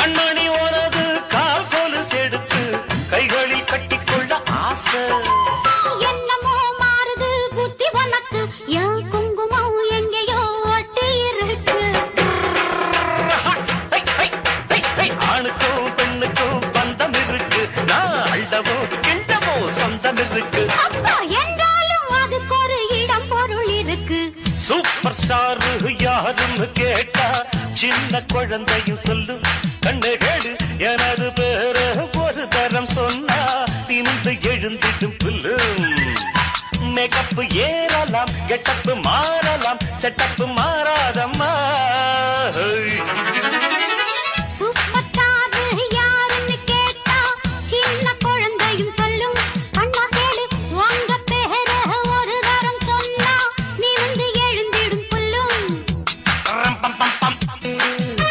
கண்மணி ஓரது கால் கொலுசு எடுத்து கைகளில் கட்டிக்கொள்ள ஆசை. என்னமோ மாறுது புத்தி உனக்கு, என் குங்குமம் எங்கேயோ ஒட்டி இருக்கு. ஆணுக்கும் பெண்ணுக்கும் பந்தம் இருக்கு, நான் அள்ளவோ கிண்டவோ சொந்தம் இருக்கு. அப்பா என்றாலும் அதுக்கு ஒரு இடம் பொருள் இருக்கு. சூப்பர் ஸ்டார் யாருன்னு கேட்டா சின்ன குழந்தையும் சொல்லு. கண்ணு கேடு எனது பேரு ஒரு தரம் சொன்னா திந்து எழுந்திடும் புல்லு. மேக்கப் ஏறலாம், கெட்டப்பு மாறலாம், செட்டப்பு மாறாதம்மா.